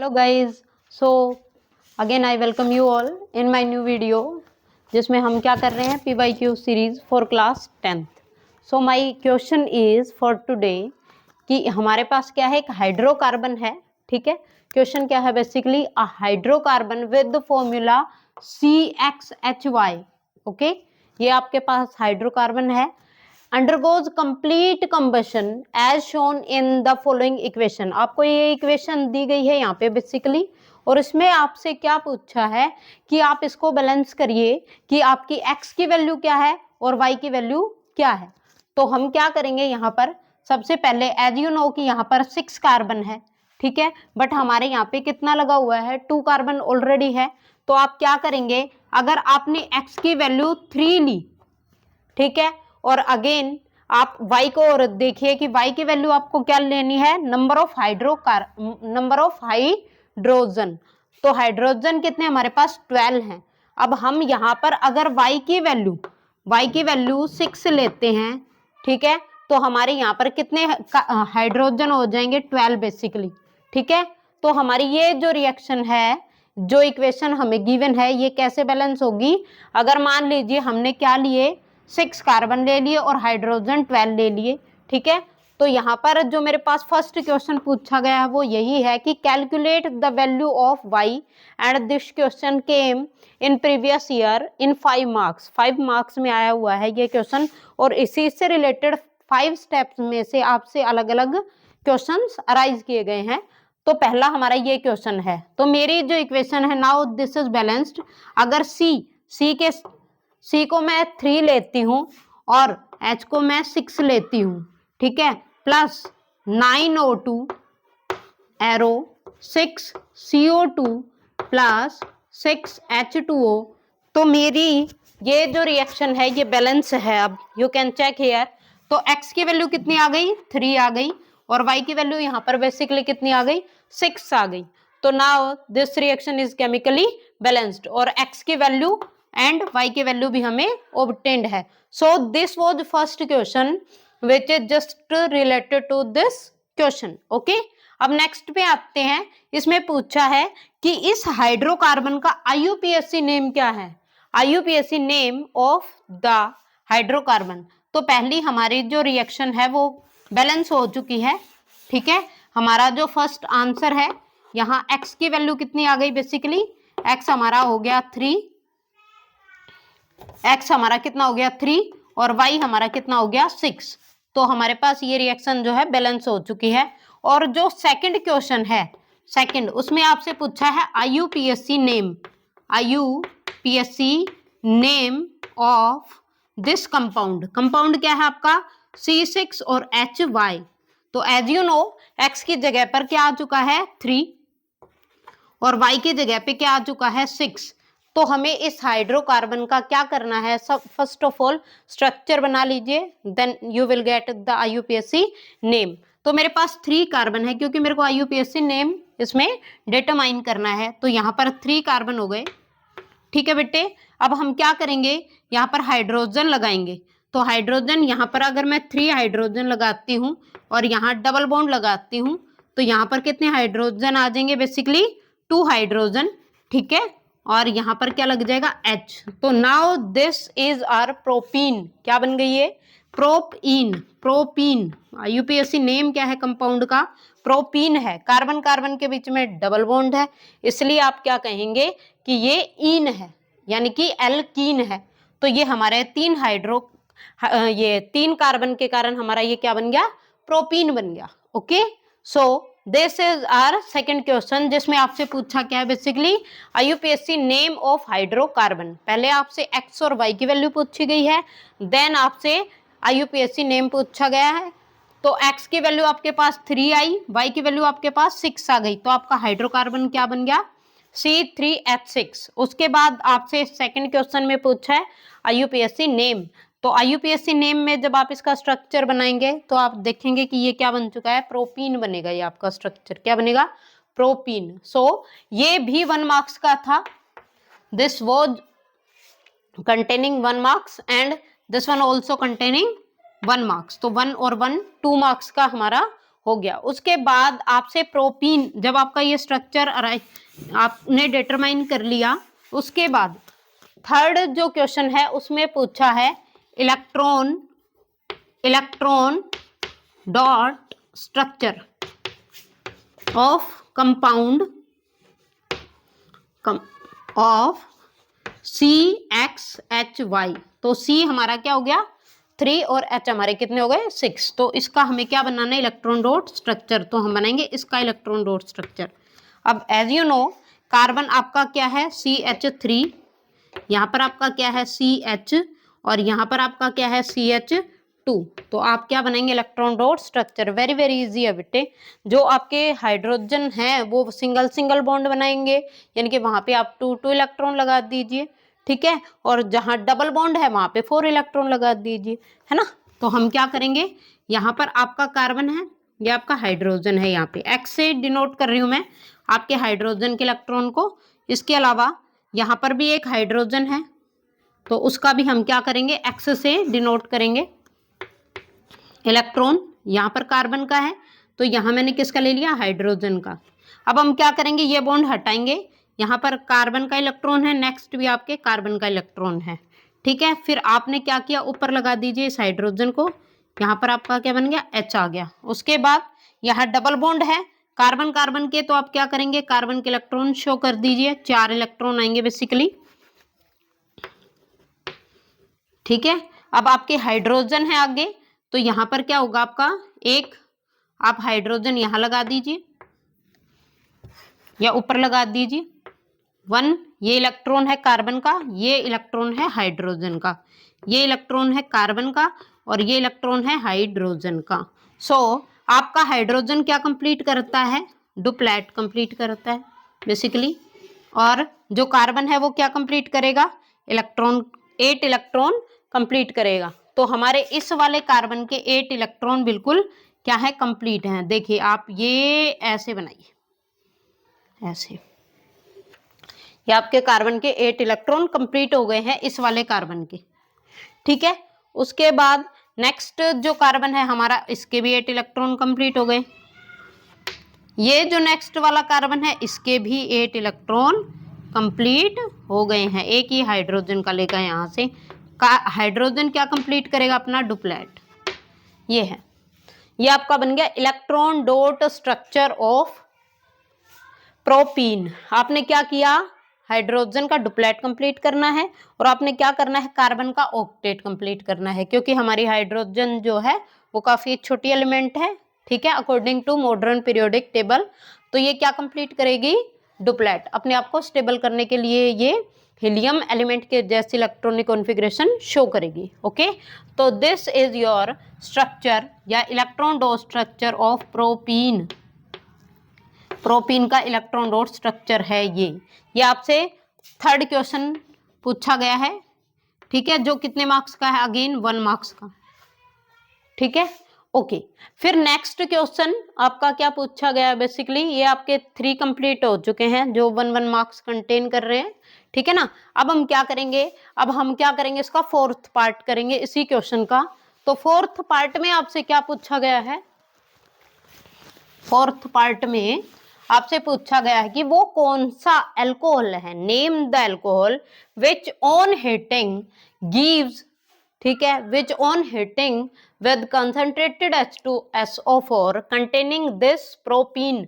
Hello guys, so again I welcome you all in my new video जिसमें हम क्या कर रहे हैं PYQ series for class 10th। So my question is for today कि हमारे पास क्या है, एक हाइड्रोकार्बन है। ठीक है, क्वेश्चन क्या है, basically a hydrocarbon with the formula CXHY। Okay, ये आपके पास हाइड्रोकार्बन है, undergoes complete combustion as shown in the following equation। आपको ये इक्वेशन दी गई है यहाँ पे बेसिकली, और इसमें आपसे क्या पूछा है कि आप इसको बैलेंस करिए कि आपकी x की वैल्यू क्या है और y की वैल्यू क्या है। तो हम क्या करेंगे, यहाँ पर सबसे पहले एज यू नो कि यहाँ पर 6 कार्बन है, ठीक है, बट हमारे यहाँ पे कितना लगा हुआ है, 2 कार्बन ऑलरेडी है। तो आप क्या करेंगे, अगर आपने x की वैल्यू 3 ली, ठीक है, और अगेन आप y को और देखिए कि y की वैल्यू आपको क्या लेनी है, नंबर ऑफ हाइड्रोजन। तो हाइड्रोजन कितने हमारे पास 12 हैं। अब हम यहाँ पर अगर y की वैल्यू 6 लेते हैं, ठीक है, तो हमारे यहाँ पर कितने हाइड्रोजन हो जाएंगे, 12 बेसिकली। ठीक है, तो हमारी ये जो रिएक्शन है, जो इक्वेशन हमें गिवन है, ये कैसे बैलेंस होगी, अगर मान लीजिए हमने क्या लिए, 6 कार्बन ले लिए और हाइड्रोजन 12 ले लिए। ठीक है, तो यहाँ पर जो मेरे पास फर्स्ट क्वेश्चन पूछा गया है वो यही है कि calculate the value of Y, and this question came in previous year in 5 marks. 5 marks में आया हुआ है ये क्वेश्चन, और इसी से रिलेटेड 5 स्टेप्स में से आपसे अलग अलग क्वेश्चंस अराइज किए गए हैं। तो पहला हमारा ये क्वेश्चन है, तो मेरी जो इक्वेशन है, नाउ दिस इज बैलेंस्ड। अगर C को मैं 3 लेती हूं और H को मैं 6 लेती हूं, ठीक है, plus 9O2 arrow 6 CO2 plus 6 H2O, तो मेरी ये जो रिएक्शन है ये बैलेंस है। अब यू कैन चेक हियर, तो X की वैल्यू कितनी आ गई, 3 आ गई, और Y की वैल्यू यहाँ पर बेसिकली कितनी आ गई, 6 आ गई। तो now this reaction is chemically balanced, और X की वैल्यू एंड y की वैल्यू भी हमें ऑब्टेन्ड है। So this was first question which is just related to this question. Okay, अब नेक्स्ट पे आते हैं। इसमें पूछा है कि इस हाइड्रोकार्बन का IUPAC नेम क्या है, IUPAC name of the hydrocarbon. तो पहली हमारी जो रिएक्शन है वो बैलेंस हो चुकी है। ठीक है, हमारा जो फर्स्ट आंसर है, यहाँ x की वैल्यू कितनी आ गई, बेसिकली x हमारा हो गया 3, x हमारा कितना हो गया 3, और y हमारा कितना हो गया 6। तो हमारे पास ये रिएक्शन जो है बैलेंस हो चुकी है। और जो सेकंड क्वेश्चन है, सेकंड, उसमें आपसे पूछा है IUPAC name of this compound. Compound क्या है आपका, C6 और HY। तो एज यू नो x की जगह पर क्या आ चुका है 3, और y की जगह पे क्या आ चुका है 6। तो हमें इस हाइड्रोकार्बन का क्या करना है, सब फर्स्ट ऑफ ऑल स्ट्रक्चर बना लीजिए, then you will get the IUPAC name. तो मेरे पास 3 कार्बन है, क्योंकि मेरे को IUPAC नेम इसमें डिटरमाइन करना है। तो यहाँ पर 3 कार्बन हो गए। ठीक है बेटे, अब हम क्या करेंगे, यहाँ पर हाइड्रोजन लगाएंगे। तो हाइड्रोजन यहाँ पर अगर मैं 3 हाइड्रोजन लगाती हूँ और यहाँ डबल बॉन्ड लगाती हूँ, तो यहाँ पर कितने हाइड्रोजन आ जाएंगे, बेसिकली 2 हाइड्रोजन। ठीक है, और यहाँ पर क्या लग जाएगा H। तो now this is our propene. क्या बन गई है, प्रोपीन। IUPAC नेम क्या है कंपाउंड का, प्रोपीन है। कार्बन कार्बन के बीच में डबल बॉन्ड है, इसलिए आप क्या कहेंगे कि ये ईन है, यानी कि एल्कीन है। तो ये हमारे 3 कार्बन के कारण हमारा ये क्या बन गया, प्रोपीन बन गया। Okay, so this is our second question, जिसमें आपसे पूछा क्या है, basically IUPAC name of hydrocarbon. पहले आपसे x और y की वैल्यू पूछी गई है, देन आपसे IUPAC नेम पूछा गया है। तो x की वैल्यू आपके पास 3 आई, y की वैल्यू आपके पास 6 आ गई, तो आपका हाइड्रोकार्बन क्या बन गया, C3H6। उसके बाद आपसे सेकंड क्वेश्चन में पूछा है IUPAC नेम। तो IUPAC नेम में जब आप इसका स्ट्रक्चर बनाएंगे तो आप देखेंगे कि ये क्या बन चुका है, प्रोपीन बनेगा। ये आपका स्ट्रक्चर क्या बनेगा, प्रोपीन। सो ये भी 1 मार्क्स का था, this was containing 1 marks and this one also containing 1 marks. तो 1 और 1 2 मार्क्स का हमारा हो गया। उसके बाद आपसे प्रोपीन, जब आपका ये स्ट्रक्चर आपने डिटरमाइन कर लिया, उसके बाद थर्ड जो क्वेश्चन है उसमें पूछा है electron dot structure of compound of CXHY। तो C हमारा क्या हो गया 3 और H हमारे कितने हो गए 6। तो इसका हमें क्या बनाना है इलेक्ट्रॉन डॉट स्ट्रक्चर। तो हम बनाएंगे इसका इलेक्ट्रॉन डॉट स्ट्रक्चर। अब एज यू नो कार्बन आपका क्या है CH3, यहाँ पर आपका क्या है CH और यहाँ पर आपका क्या है CH2। तो आप क्या बनाएंगे electron dot structure. Very very easy है बेटे। जो आपके हाइड्रोजन हैं वो सिंगल सिंगल बॉन्ड बनाएंगे, यानी कि वहां पे आप 2 इलेक्ट्रॉन लगा दीजिए, ठीक है। और जहां डबल बॉन्ड है वहां पे 4 इलेक्ट्रॉन लगा दीजिए, है ना। तो हम क्या करेंगे, यहाँ पर आपका कार्बन है, ये आपका हाइड्रोजन है, यहाँ पे X से डिनोट कर रही हूं मैं आपके हाइड्रोजन के इलेक्ट्रॉन को। इसके अलावा यहाँ पर भी एक हाइड्रोजन है, तो उसका भी हम क्या करेंगे X से डिनोट करेंगे इलेक्ट्रॉन। यहाँ पर कार्बन का है तो यहाँ मैंने किसका ले लिया हाइड्रोजन का। अब हम क्या करेंगे ये बॉन्ड हटाएंगे, यहाँ पर कार्बन का इलेक्ट्रॉन है, नेक्स्ट भी आपके कार्बन का इलेक्ट्रॉन है, ठीक है। फिर आपने क्या किया ऊपर लगा दीजिए इस हाइड्रोजन को, यहाँ पर आपका क्या बन गया H आ गया। उसके बाद यहाँ डबल बॉन्ड है कार्बन कार्बन के, तो आप क्या करेंगे कार्बन के इलेक्ट्रॉन शो कर दीजिए, 4 इलेक्ट्रॉन आएंगे बेसिकली, ठीक है। अब आपके हाइड्रोजन है आगे, तो यहाँ पर क्या होगा आपका एक, आप हाइड्रोजन यहाँ लगा दीजिए या ऊपर लगा दीजिए 1। ये इलेक्ट्रॉन है कार्बन का, ये इलेक्ट्रॉन है हाइड्रोजन का, ये इलेक्ट्रॉन है कार्बन का और ये इलेक्ट्रॉन है हाइड्रोजन का। सो आपका हाइड्रोजन क्या कंप्लीट करता है डुप्लेट कंप्लीट करता है बेसिकली, और जो कार्बन है वो क्या कंप्लीट करेगा इलेक्ट्रॉन 8 इलेक्ट्रॉन कंप्लीट करेगा। तो हमारे इस वाले कार्बन के 8 इलेक्ट्रॉन बिल्कुल क्या है कंप्लीट हैं। देखिए आप ये ऐसे बनाइए, ऐसे ये आपके कार्बन के 8 इलेक्ट्रॉन कंप्लीट हो गए हैं इस वाले कार्बन के, ठीक है। उसके बाद नेक्स्ट जो कार्बन है हमारा, इसके भी 8 इलेक्ट्रॉन कंप्लीट हो गए। ये जो नेक्स्ट वाला कार्बन है इसके भी 8 इलेक्ट्रॉन कंप्लीट हो गए हैं, एक ही हाइड्रोजन का लेकर यहाँ से हाइड्रोजन क्या कंप्लीट करेगा अपना डुप्लेट। ये है, ये आपका बन गया electron dot structure of propene. आपने क्या किया हाइड्रोजन का डुप्लेट कंप्लीट करना है और आपने क्या करना है कार्बन का ऑक्टेट कंप्लीट करना है, क्योंकि हमारी हाइड्रोजन जो है वो काफी छोटी एलिमेंट है, ठीक है, according to modern periodic table. तो ये क्या कंप्लीट करेगी डुप्लेट, अपने आप को स्टेबल करने के लिए ये हीलियम एलिमेंट के जैसी इलेक्ट्रॉनिक कॉन्फ़िगरेशन शो करेगी। ओके, तो दिस इज योर स्ट्रक्चर या electron dot structure of propene. Propene का इलेक्ट्रॉन डॉट स्ट्रक्चर है ये आपसे थर्ड क्वेश्चन पूछा गया है, ठीक है, जो कितने मार्क्स का है अगेन 1 मार्क्स का, ठीक है। ओके, फिर नेक्स्ट क्वेश्चन आपका क्या पूछा गया बेसिकली, ये आपके 3 कंप्लीट हो चुके हैं जो 1 मार्क्स कंटेन कर रहे हैं, ठीक है ना। अब हम क्या करेंगे, अब हम क्या करेंगे इसका 4th पार्ट करेंगे इसी क्वेश्चन का। तो 4th पार्ट में आपसे क्या पूछा गया है, 4th पार्ट में आपसे पूछा गया है कि वो कौन सा अल्कोहल है, name the alcohol which on heating gives, ठीक है, which on heating with concentrated H2SO4 containing this propene,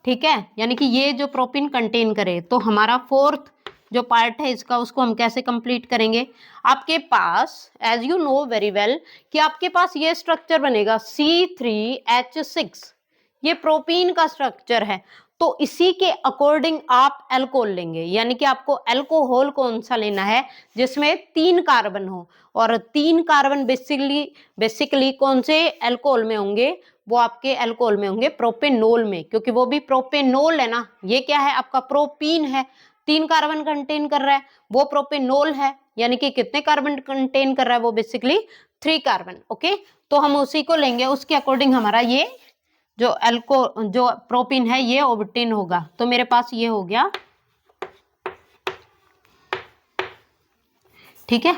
ठीक है, यानी कि ये जो प्रोपीन कंटेन करे। तो हमारा 4th जो पार्ट है इसका उसको हम कैसे कंप्लीट करेंगे। आपके पास as you know very well कि आपके पास ये स्ट्रक्चर बनेगा C3H6, ये प्रोपीन का स्ट्रक्चर है। तो इसी के अकॉर्डिंग आप अल्कोहल लेंगे, यानी कि आपको अल्कोहल कौन सा लेना है जिसमें 3 कार्बन हो, और 3 कार्बन बेसिकली कौन से अल्कोहल में होंगे, वो आपके अल्कोहल में होंगे प्रोपेनोल में, क्योंकि वो भी प्रोपेनोल है ना, ये क्या है आपका प्रोपीन है, 3 कार्बन कंटेन कर रहा है, वो प्रोपेनोल है, यानी कि कितने कार्बन कंटेन कर रहा है वो बेसिकली 3 कार्बन। ओके, तो हम उसी को लेंगे, उसके अकॉर्डिंग हमारा ये जो प्रोपीन है ये ऑब्टेन होगा। तो मेरे पास ये हो गया, ठीक है,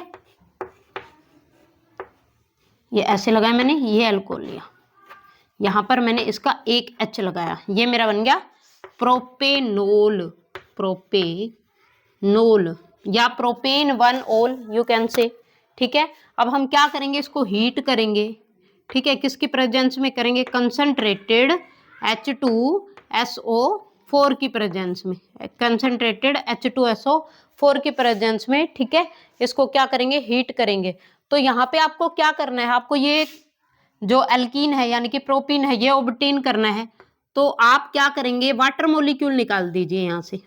ये ऐसे लगाया मैंने, ये अल्कोहल लिया, यहाँ पर मैंने इसका एक H लगाया, ये मेरा बन गया प्रोपेनोल, प्रोपेनोल या प्रोपेन 1 ओल यू कैन से। ठीक है, अब हम क्या करेंगे, इसको हीट करेंगे। ठीक है, किसकी प्रेजेंस में करेंगे, कंसंट्रेटेड H2SO4 की प्रेजेंस में, कंसंट्रेटेड H2SO4 की प्रेजेंस में। ठीक है, इसको क्या करेंगे, हीट करेंगे। तो यहाँ पे आपको क्या करना है, आपको ये जो एल्कीन है यानी कि प्रोपीन है ये ऑब्टेन करना है। तो आप क्या करेंगे, वाटर मोलिक्यूल निकाल दीजिए यहाँ से।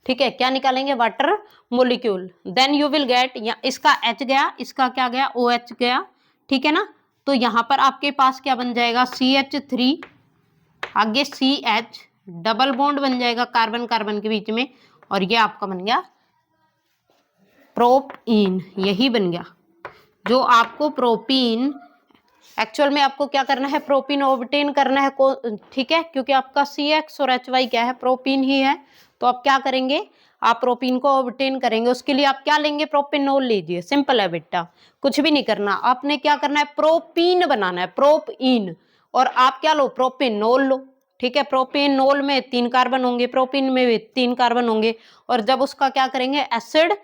ठीक है, क्या निकालेंगे, water molecule. Then you will get, इसका H गया, इसका क्या गया, OH गया। ठीक है ना, तो यहाँ पर आपके पास क्या बन जाएगा, CH3, आगे CH, डबल बॉन्ड बन जाएगा कार्बन कार्बन के बीच में, और ये आपका बन गया प्रोपीन, यही बन गया जो आपको प्रोपीन। एक्चुअल में आपको क्या करना है, प्रोपीन ऑब्टेन करना है। ठीक है, क्योंकि आपका CX और HY क्या है, प्रोपीन ही है। तो आप क्या करेंगे, आप प्रोपीन को ऑब्टेन करेंगे। उसके लिए आप क्या लेंगे, प्रोपेनोल लीजिए, सिंपल है बेटा, कुछ भी नहीं करना। आपने क्या करना है, प्रोपीन बनाना है, प्रोपीन, और आप क्या लो, प्रोपेनोल लो। ठीक है, प्रोपेनोल में 3 कार्बन होंगे, प्रोपीन में भी 3 कार्बन होंगे, और जब उसका क्या करेंगे, एसिड,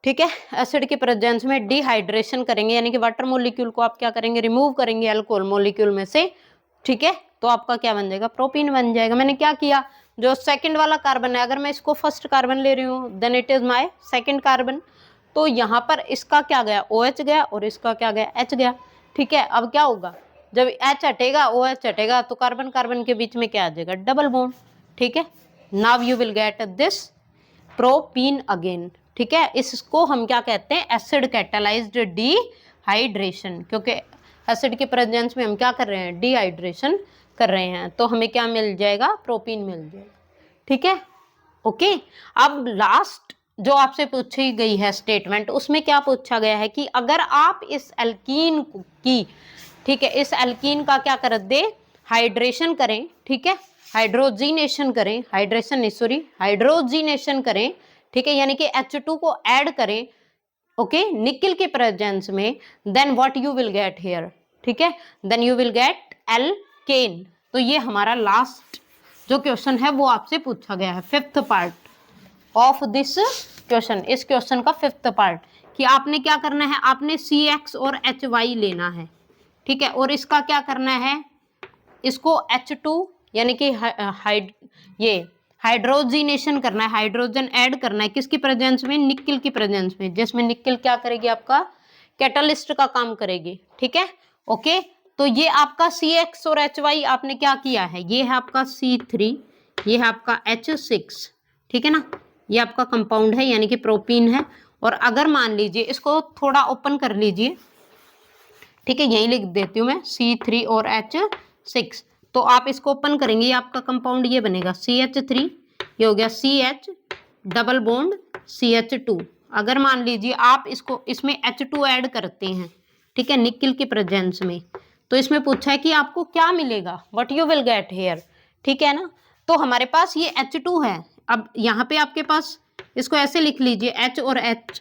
ठीक है, एसिड की प्रेजेंस में डिहाइड्रेशन करेंगे, यानी कि वाटर मॉलिक्यूल को आप क्या करेंगे, रिमूव करेंगे अल्कोहल मॉलिक्यूल में से। ठीक है, तो आपका क्या बन जाएगा, प्रोपीन बन जाएगा। मैंने क्या किया, जो सेकंड वाला कार्बन है, अगर मैं इसको फर्स्ट कार्बन ले रही हूँ, then it is my second carbon. तो यहाँ पर इसका क्या गया, OH गया, और इसका क्या गया, H गया। ठीक है, अब क्या होगा, जब H हटेगा, OH हटेगा, तो कार्बन कार्बन के बीच में क्या आ जाएगा, डबल बॉन्ड। ठीक है, now you will get this propene again. ठीक है, इसको हम क्या कहते हैं, एसिड कैटालाइज्ड डिहाइड्रेशन, क्योंकि एसिड के प्रेजेंस में हम क्या कर रहे हैं, डिहाइड्रेशन कर रहे हैं। तो हमें क्या मिल जाएगा, प्रोपीन मिल जाएगा। ठीक है, ओके। अब लास्ट जो आपसे पूछी गई है स्टेटमेंट, उसमें क्या पूछा गया है कि अगर आप इस एल्कीन की, ठीक है, इस एल्कीन का क्या कर दे, हाइड्रेशन करें। ठीक है, हाइड्रोजीनेशन करें, हाइड्रेशन नहीं सॉरी, हाइड्रोजीनेशन करें। ठीक है, यानी कि H2 को ऐड करें, ओके, निकल के प्रेजेंस में, then what you will get here. ठीक है, then you will get alkene. तो ये हमारा लास्ट जो क्वेश्चन है वो आपसे पूछा गया है, 5th part of this question, इस क्वेश्चन का 5th पार्ट, कि आपने क्या करना है, आपने CX और HY लेना है। ठीक है, और इसका क्या करना है, इसको H2 यानी कि ये हाइड्रोजीनेशन करना है, हाइड्रोजन ऐड करना है, किसकी प्रेजेंस में, निकल की प्रेजेंस में, जिसमें निकल क्या करेगी, आपका कैटलिस्ट का काम करेगी। ठीक है, ओके। तो ये आपका CX और HY आपने क्या किया है, ये है आपका C3, ये है आपका H6। ठीक है ना, ये आपका कंपाउंड है यानी कि प्रोपीन है। और अगर मान लीजिए, इसको थोड़ा ओपन कर लीजिए, ठीक है, यही लिख देती हूँ मैं, C3 और H6। तो आप इसको ओपन करेंगे, ये आपका कंपाउंड ये बनेगा CH3, ये हो गया CH, डबल बॉन्ड CH2। अगर मान लीजिए आप इसको, इसमें H2 ऐड करते हैं, ठीक है, निकल की प्रेजेंस में, तो इसमें पूछा है कि आपको क्या मिलेगा, what you will get here. ठीक है ना, तो हमारे पास ये H2 है। अब यहाँ पे आपके पास, इसको ऐसे लिख लीजिए, H और H,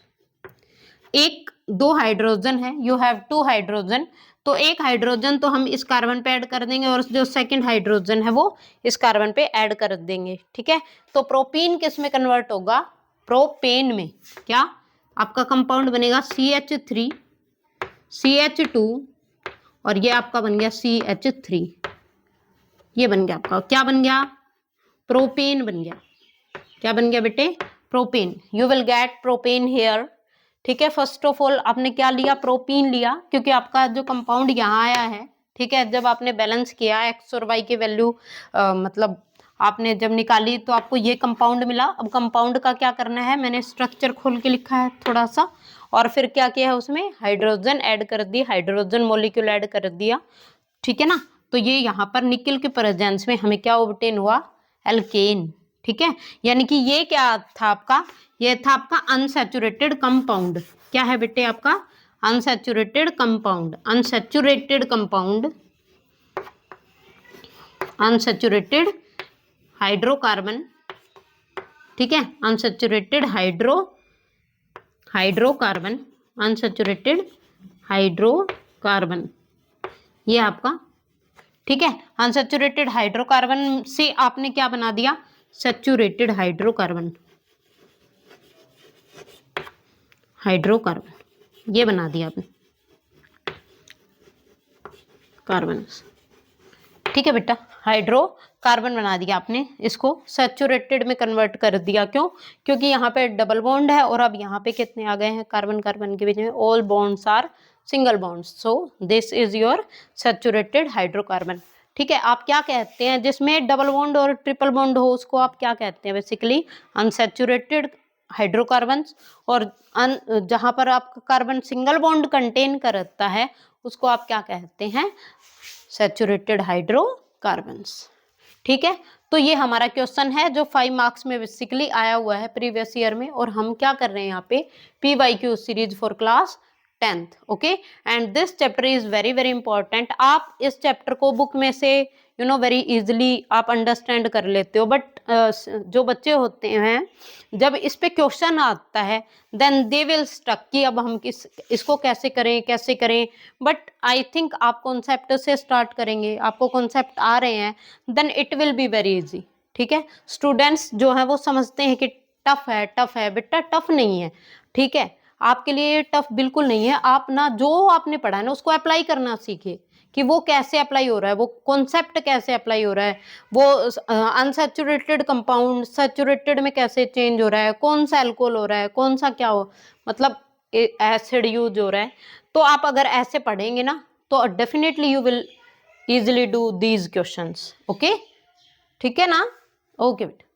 एक 2 हाइड्रोजन है, यू हैव 2 हाइड्रोजन। तो एक हाइड्रोजन तो हम इस कार्बन पे ऐड कर देंगे, और जो सेकंड हाइड्रोजन है वो इस कार्बन पे ऐड कर देंगे। ठीक है, तो प्रोपीन किस में कन्वर्ट होगा, प्रोपेन में। क्या आपका कंपाउंड बनेगा CH3, CH2, और ये आपका बन गया CH3। ये बन गया आपका, क्या बन गया, प्रोपेन बन गया। क्या बन गया बेटे, propane. You will get propane here. ठीक है, फर्स्ट ऑफ ऑल आपने क्या लिया, प्रोपीन लिया, क्योंकि आपका जो कंपाउंड यहाँ आया है, ठीक है, जब आपने बैलेंस किया X और Y की वैल्यू, मतलब आपने जब निकाली तो आपको ये कंपाउंड मिला। अब कंपाउंड का क्या करना है, मैंने स्ट्रक्चर खोल के लिखा है थोड़ा सा, और फिर क्या किया है, उसमें हाइड्रोजन ऐड कर दी, हाइड्रोजन मॉलिक्यूल ऐड कर दिया। ठीक है ना, तो ये यहाँ पर निकल के प्रेजेंस में हमें क्या ऑब्टेन हुआ, एल्केन। ठीक है, यानी कि ये क्या था आपका, ये था आपका अनसैचुरेटेड कंपाउंड। क्या है बेटे आपका, unsaturated compound, unsaturated compound, unsaturated hydrocarbon. ठीक है, अनसैचुरेटेड हाइड्रोकार्बन, अनसैचुरेटेड हाइड्रोकार्बन, ये आपका ठीक है। अनसैचुरेटेड हाइड्रोकार्बन से आपने क्या बना दिया, सैचुरेटेड हाइड्रोकार्बन, हाइड्रोकार्बन ये बना दिया आपने कार्बन। ठीक है बेटा, हाइड्रोकार्बन बना दिया आपने, इसको सैचुरेटेड में कन्वर्ट कर दिया। क्यों? क्योंकि यहाँ पे डबल बॉन्ड है और अब यहाँ पे कितने आ गए हैं कार्बन कार्बन के बीच में, all bonds are single bonds, so this is your saturated hydrocarbon. ठीक है। आप क्या कहते हैं जिसमें डबल बॉन्ड और ट्रिपल बॉन्ड हो उसको आप क्या कहते हैं, बेसिकली अनसैचुरेटेड हाइड्रोकार्बन्स। और जहां पर आपका कार्बन सिंगल बॉन्ड कंटेन करता है उसको आप क्या कहते हैं, सैचुरेटेड हाइड्रोकार्बन्स। ठीक है। तो ये हमारा क्वेश्चन है जो 5 मार्क्स में बेसिकली आया हुआ है प्रीवियस ईयर में, और हम क्या कर रहे हैं यहाँ पे PYQ series for class 10th। Okay, and this chapter is very very important. आप इस चैप्टर को बुक में से वेरी इजिली आप अंडरस्टैंड कर लेते हो, बट जो बच्चे होते हैं जब इस पे क्वेश्चन आता है देन दे विल स्टक कि अब हम इसको कैसे करें। बट आई थिंक आप कॉन्सेप्ट से स्टार्ट करेंगे, आपको कॉन्सेप्ट आ रहे हैं, then it will be very easy. ठीक है। स्टूडेंट्स जो है वो समझते हैं कि टफ है, बेटा टफ नहीं है। ठीक है, आपके लिए टफ बिल्कुल नहीं है। आप ना जो आपने पढ़ा है ना उसको अप्लाई करना सीखिए कि वो कैसे अप्लाई हो रहा है, वो कॉन्सेप्ट कैसे अप्लाई हो रहा है, वो अनसैचुरेटेड कंपाउंड सैचुरेटेड में कैसे चेंज हो रहा है, कौन सा अल्कोहल हो रहा है, कौन सा क्या हो, मतलब एसिड यूज हो रहा है। तो आप अगर ऐसे पढ़ेंगे ना तो definitely you will easily do these questions. Okay, ठीक है ना? ओके बेटा।